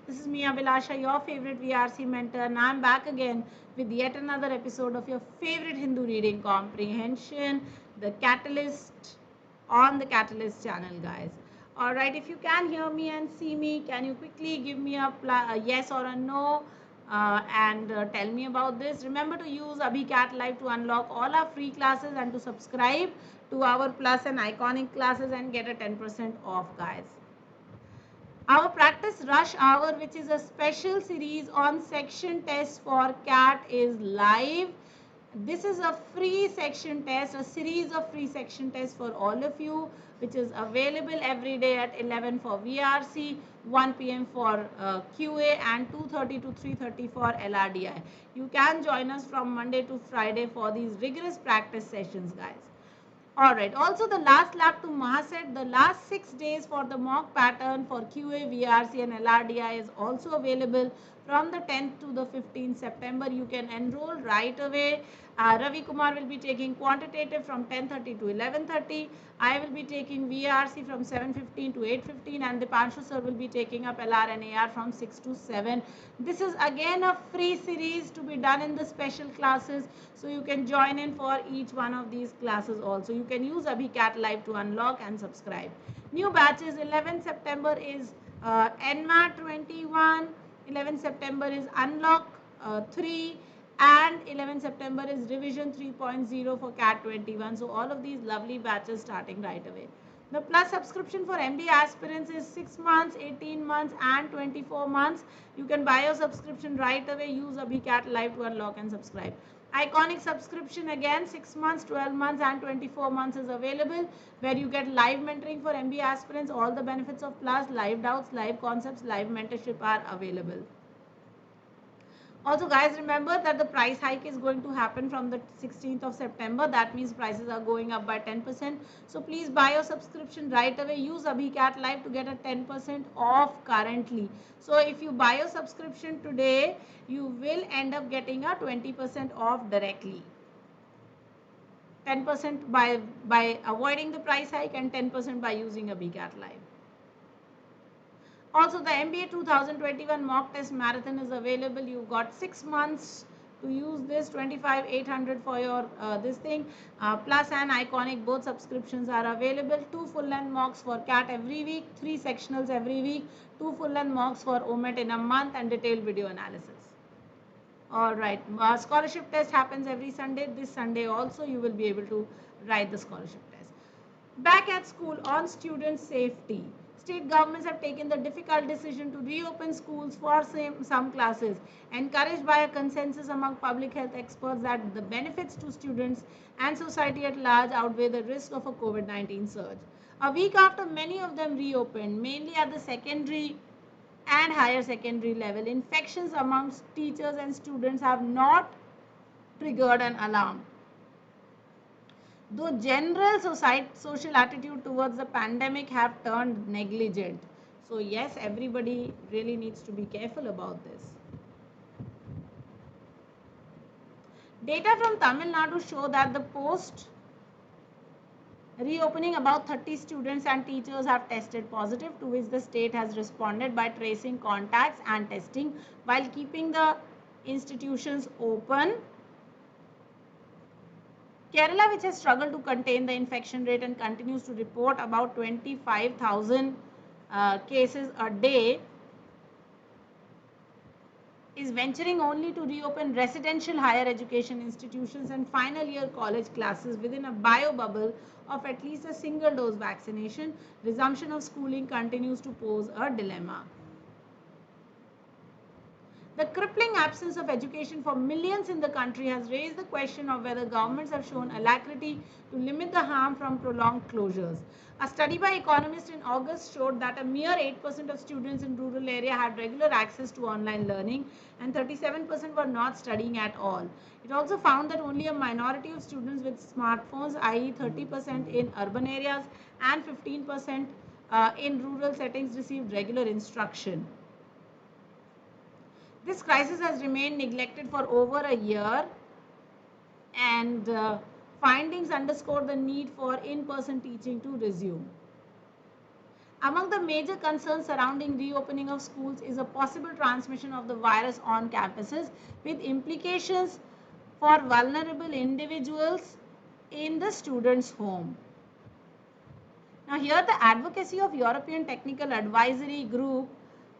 This is me, Abhilasha, your favorite VRC mentor, and I'm back again with yet another episode of your favorite Hindu reading comprehension, the Catalyst on the Catalyst channel, guys. All right, if you can hear me and see me, can you quickly give me a yes or a no and tell me about this? Remember to use AbhiCat Live to unlock all our free classes and to subscribe to our Plus and Iconic classes and get a 10% off, guys. Our practice rush hour, which is a special series on section tests for CAT, is live. This is a free section test, a series of free section tests for all of you, which is available every day at 11 for VRC, 1 p.m. for QA, and 2:30 to 3:30 for LRDI. You can join us from Monday to Friday for these rigorous practice sessions, guys. All right. Also, the last lap to Mahaset, the last 6 days for the mock pattern for QA, VRC and LRDI is also available from the 10th to the 15th September. You can enroll right away. Ravi Kumar will be taking quantitative from 10:30 to 11:30. I will be taking VRC from 7:15 to 8:15, and Dipanshu sir will be taking up LR and AR from 6 to 7. This is again a free series to be done in the special classes, so you can join in for each one of these classes also. You can use AbhiCat Live to unlock and subscribe. New batches, 11 September is NMAT 21, 11 September is Unlock 3, and 11 September is Revision 3.0 for CAT 21. So all of these lovely batches starting right away. The plus subscription for MBA aspirants is 6 months, 18 months and 24 months. You can buy your subscription right away. Use AbhiCat Live to unlock and subscribe. Iconic subscription again 6 months, 12 months and 24 months is available, where you get live mentoring for MBA aspirants. All the benefits of plus, live doubts, live concepts, live mentorship are available. Also, guys, remember that the price hike is going to happen from the 16th of September. That means prices are going up by 10%. So please buy your subscription right away. Use AbhiCat Live to get a 10% off currently. So if you buy your subscription today, you will end up getting a 20% off directly. 10% by avoiding the price hike and 10% by using AbhiCat Live. Also, the MBA 2021 mock test marathon is available. You've got 6 months to use this, 25,800 for your this thing. Plus and Iconic, both subscriptions are available. 2 full-length mocks for CAT every week, 3 sectionals every week, 2 full-length mocks for OMET in a month, and detailed video analysis. All right, scholarship test happens every Sunday. This Sunday also you will be able to write the scholarship test. Back at school on student safety. State governments have taken the difficult decision to reopen schools for some classes, encouraged by a consensus among public health experts that the benefits to students and society at large outweigh the risk of a COVID-19 surge. A week after many of them reopened, mainly at the secondary and higher secondary level, infections amongst teachers and students have not triggered an alarm. Though general social attitude towards the pandemic have turned negligent. So yes, everybody really needs to be careful about this. Data from Tamil Nadu show that the post reopening, about 30 students and teachers have tested positive, to which the state has responded by tracing contacts and testing while keeping the institutions open. Kerala, which has struggled to contain the infection rate and continues to report about 25,000 cases a day, is venturing only to reopen residential higher education institutions and final year college classes within a bio bubble of at least a single dose vaccination. Resumption of schooling continues to pose a dilemma. The crippling absence of education for millions in the country has raised the question of whether governments have shown alacrity to limit the harm from prolonged closures. A study by economists in August showed that a mere 8% of students in rural area had regular access to online learning and 37% were not studying at all. It also found that only a minority of students with smartphones, i.e. 30% in urban areas and 15% in rural settings, received regular instruction. This crisis has remained neglected for over a year, and findings underscore the need for in-person teaching to resume. Among the major concerns surrounding reopening of schools is a possible transmission of the virus on campuses with implications for vulnerable individuals in the student's home. Now here the advocacy of European Technical Advisory Group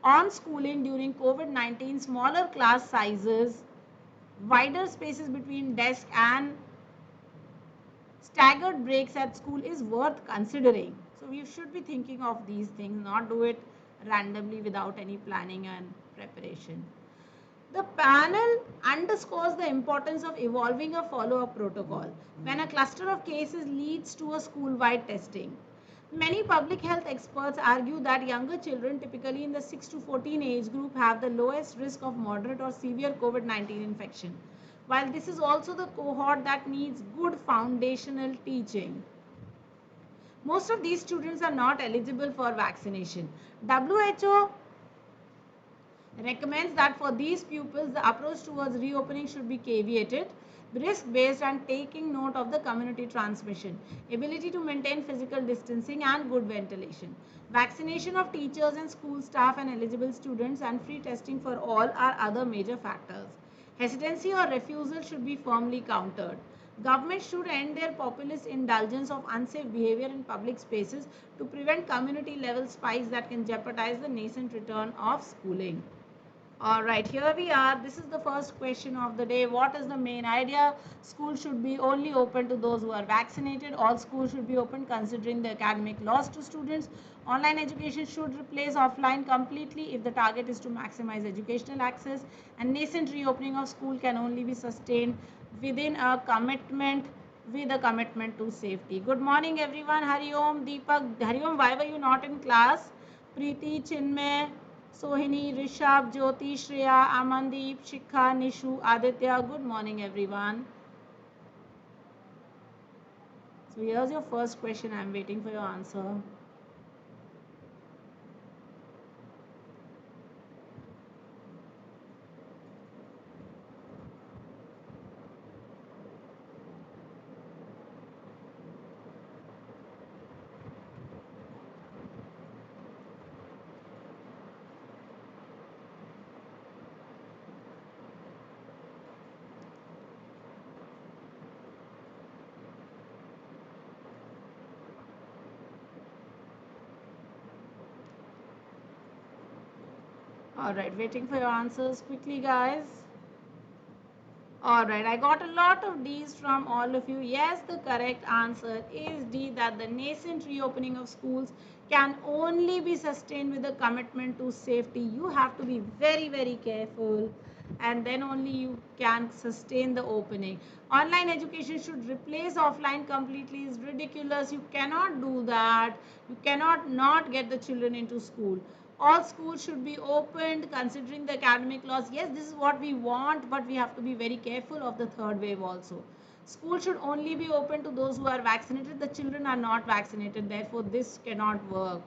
on schooling during COVID-19, smaller class sizes, wider spaces between desk and staggered breaks at school is worth considering. So we should be thinking of these things, not do it randomly without any planning and preparation. The panel underscores the importance of evolving a follow-up protocol when a cluster of cases leads to a school-wide testing. Many public health experts argue that younger children, typically in the 6 to 14 age group, have the lowest risk of moderate or severe COVID-19 infection, while this is also the cohort that needs good foundational teaching. Most of these students are not eligible for vaccination. WHO recommends that for these pupils, the approach towards reopening should be caveated, risk-based, and taking note of the community transmission, ability to maintain physical distancing, and good ventilation. Vaccination of teachers and school staff and eligible students and free testing for all are other major factors. Hesitancy or refusal should be firmly countered. Governments should end their populist indulgence of unsafe behavior in public spaces to prevent community-level spikes that can jeopardize the nascent return of schooling. All right, here we are. This is the first question of the day. What is the main idea? Schools should be only open to those who are vaccinated. All schools should be open considering the academic loss to students. Online education should replace offline completely if the target is to maximize educational access. And nascent reopening of school can only be sustained within a commitment to safety. Good morning, everyone. Hari Om, Deepak. Hari Om, why were you not in class? Preeti, Chinmay, Sohini, Rishabh, Jyoti, Shreya, Amandeep, Shikha, Nishu, Aditya. Good morning, everyone. So here's your first question. I'm waiting for your answer. All right, waiting for your answers quickly, guys. All right, I got a lot of D's from all of you. Yes, the correct answer is D, that the nascent reopening of schools can only be sustained with a commitment to safety. You have to be very, very careful, and then only you can sustain the opening. Online education should replace offline completely is ridiculous. You cannot do that. You cannot not get the children into school. All schools should be opened considering the academic loss. Yes, this is what we want, but we have to be very careful of the third wave also. School should only be open to those who are vaccinated. The children are not vaccinated, therefore this cannot work.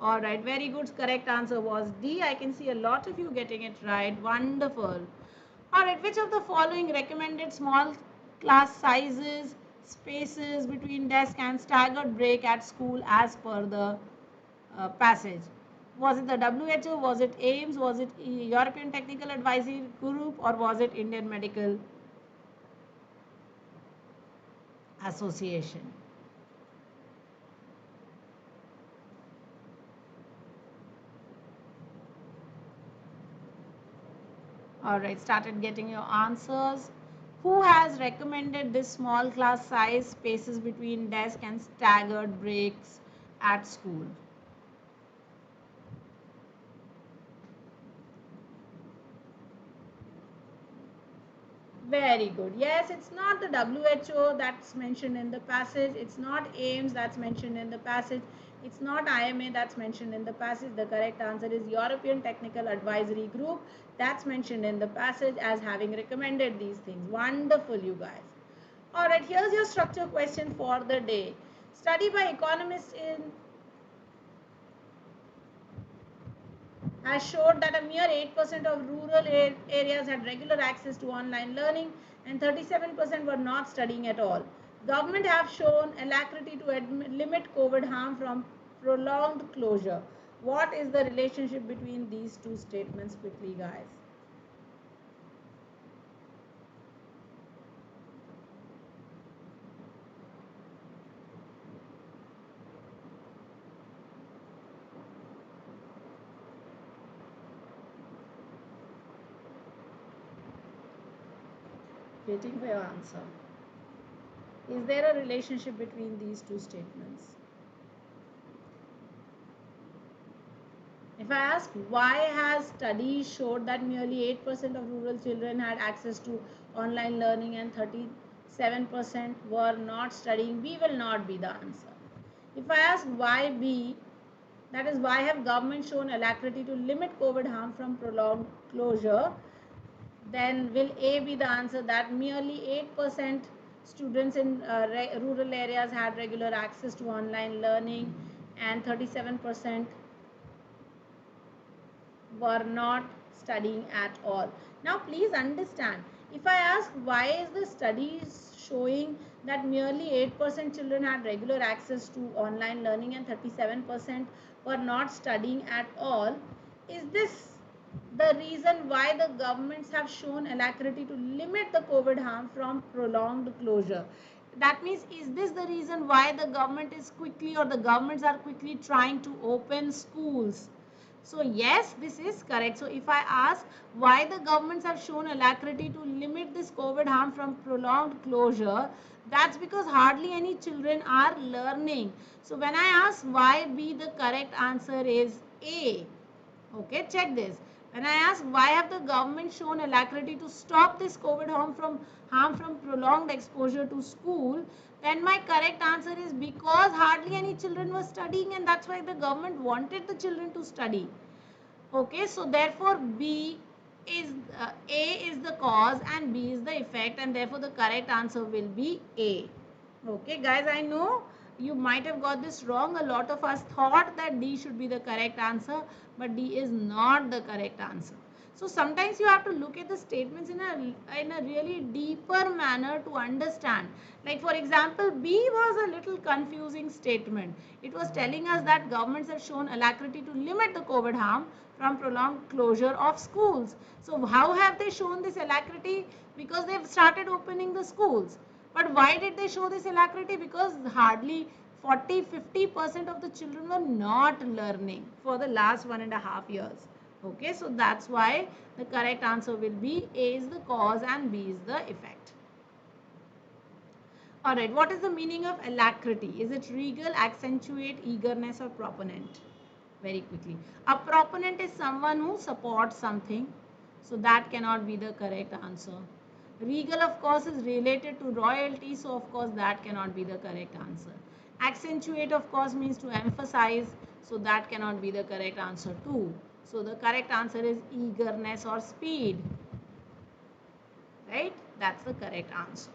All right, very good. Correct answer was D. I can see a lot of you getting it right. Wonderful. All right, which of the following recommended small class sizes, spaces between desk and staggered break at school as per the passage? Was it the WHO, was it AIMS, was it European Technical Advisory Group, or was it Indian Medical Association? All right, started getting your answers. Who has recommended this small class size, spaces between desk and staggered breaks at school? Very good. Yes, it's not the WHO that's mentioned in the passage. It's not AIMS that's mentioned in the passage. It's not IMA that's mentioned in the passage. The correct answer is European Technical Advisory Group that's mentioned in the passage as having recommended these things. Wonderful, you guys. All right, here's your structure question for the day. Study by economists has showed that a mere 8% of rural areas had regular access to online learning and 37% were not studying at all. Government have shown alacrity to limit COVID harm prolonged closure. What is the relationship between these two statements quickly, guys? Waiting for your answer. Is there a relationship between these two statements? If I ask why has studies showed that merely 8% of rural children had access to online learning and 37% were not studying, B will not be the answer. If I ask why B, that is why have government shown alacrity to limit COVID harm from prolonged closure, then will A be the answer, that merely 8% students in rural areas had regular access to online learning and 37% were not studying at all. Now please understand, if I ask why is the studies showing that merely 8% children had regular access to online learning and 37% were not studying at all, is this the reason why the governments have shown alacrity to limit the COVID harm from prolonged closure? That means, is this the reason why the government is quickly, or the governments are quickly trying to open schools? So yes, this is correct. So if I ask why the governments have shown alacrity to limit this COVID harm from prolonged closure, that's because hardly any children are learning. So when I ask why B, the correct answer is A. Okay, check this. When I ask why have the government shown alacrity to stop this COVID harm from prolonged exposure to school, then my correct answer is because hardly any children were studying, and that's why the government wanted the children to study. Okay, so therefore B is A is the cause and B is the effect, and therefore the correct answer will be A. Okay guys, I know you might have got this wrong. A lot of us thought that D should be the correct answer, but D is not the correct answer. So sometimes you have to look at the statements in a really deeper manner to understand. Like for example, B was a little confusing statement. It was telling us that governments have shown alacrity to limit the COVID harm from prolonged closure of schools. So how have they shown this alacrity? Because they've started opening the schools. But why did they show this alacrity? Because hardly 40-50% of the children were not learning for the last 1.5 years. Okay, so that's why the correct answer will be A is the cause and B is the effect. Alright, what is the meaning of alacrity? Is it regal, accentuate, eagerness, or proponent? Very quickly. A proponent is someone who supports something. So that cannot be the correct answer. Regal, of course, is related to royalty. So, of course, that cannot be the correct answer. Accentuate, of course, means to emphasize. So, that cannot be the correct answer too. So, the correct answer is eagerness or speed. Right? That's the correct answer.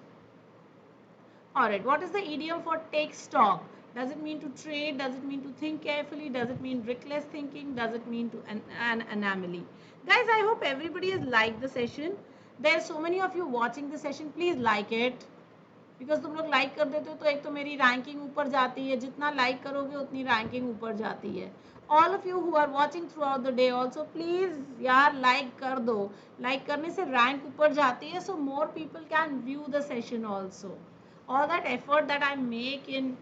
Alright, what is the idiom for take stock? Does it mean to trade? Does it mean to think carefully? Does it mean reckless thinking? Does it mean to an anomaly? Guys, I hope everybody has liked the session. There are so many of you watching the session. Please like it. Because तुम लोग like कर देते हो तो एक तो मेरी ranking ऊपर जाती है. जितना like करोगे उतनी ranking ऊपर जाती है. All of you who are watching throughout the day also, please यार like कर दो. Like करने से rank ऊपर जाती है, so more people can view the session also. All that effort that I make in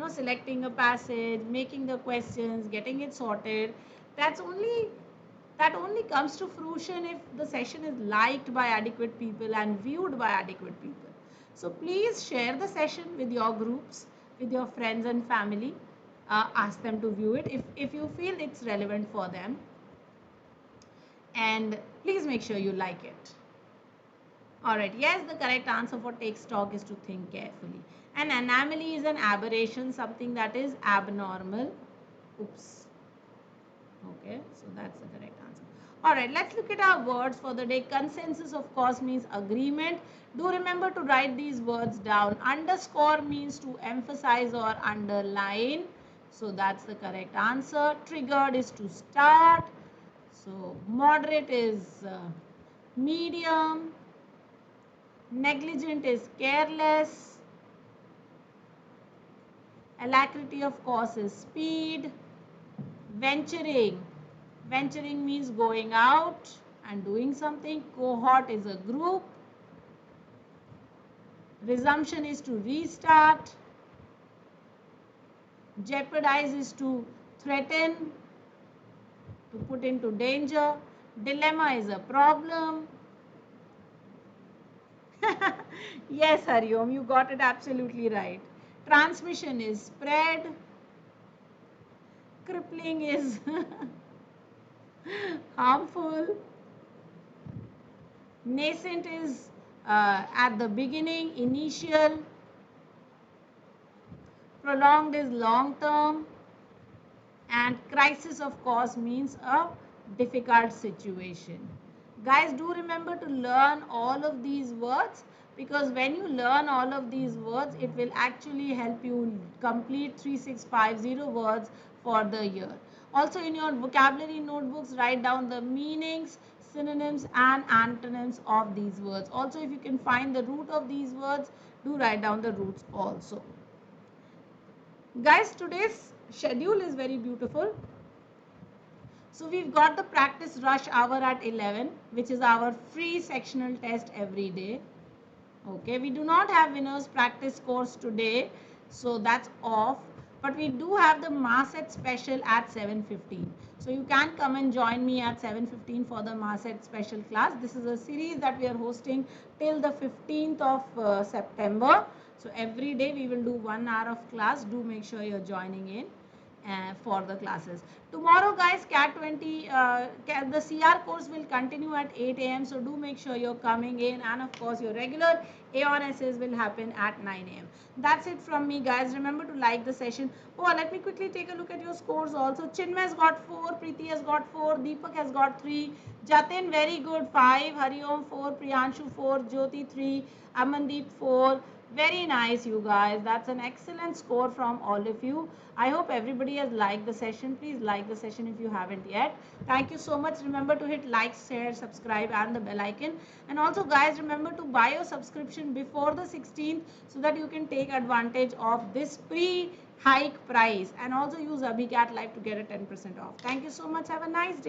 selecting a passage, making the questions, getting it sorted, that only comes to fruition if the session is liked by adequate people and viewed by adequate people. So please share the session with your groups, with your friends and family. Ask them to view it if you feel it's relevant for them, and please make sure you like it. Alright, yes, the correct answer for take stock is to think carefully. An anomaly is an aberration, something that is abnormal. Oops. Okay, so that's the correct answer. Alright, let's look at our words for the day. Consensus, of course, means agreement. Do remember to write these words down. Underscore means to emphasize or underline. So that's the correct answer. Triggered is to start. So moderate is medium. Negligent is careless. Alacrity, of course, is speed. Venturing. Venturing means going out and doing something. Cohort is a group. Resumption is to restart. Jeopardize is to threaten, to put into danger. Dilemma is a problem. Yes, Hariom, you got it absolutely right. Transmission is spread. Crippling is harmful. Nascent is at the beginning, initial. Prolonged is long term. And crisis, of course, means a difficult situation. Guys, do remember to learn all of these words, because when you learn all of these words, it will actually help you complete 3650 words for the year. Also, in your vocabulary notebooks, write down the meanings, synonyms and antonyms of these words. Also, if you can find the root of these words, do write down the roots also. Guys, today's schedule is very beautiful. So we've got the practice rush hour at 11, which is our free sectional test every day. Okay, we do not have winners practice course today, so that's off. But we do have the Maset special at 7:15. So you can come and join me at 7:15 for the Maset special class. This is a series that we are hosting till the 15th of September. So every day we will do 1 hour of class. Do make sure you're joining in for the classes. Tomorrow, guys, CAT-20, the CR course will continue at 8 a.m. So do make sure you're coming in, and of course your regular A-on essays will happen at 9 a.m. That's it from me, guys. Remember to like the session. Oh, let me quickly take a look at your scores also. Chinmay has got 4, Preeti has got 4, Deepak has got 3, Jatin very good 5, Hariom 4, Priyanshu 4, Jyoti 3, Amandeep 4. Very nice, you guys. That's an excellent score from all of you. I hope everybody has liked the session. Please like the session if you haven't yet. Thank you so much. Remember to hit like, share, subscribe and the bell icon. And also, guys, remember to buy your subscription before the 16th so that you can take advantage of this pre-hike price. And also use AbhiCat Live to get a 10% off. Thank you so much. Have a nice day.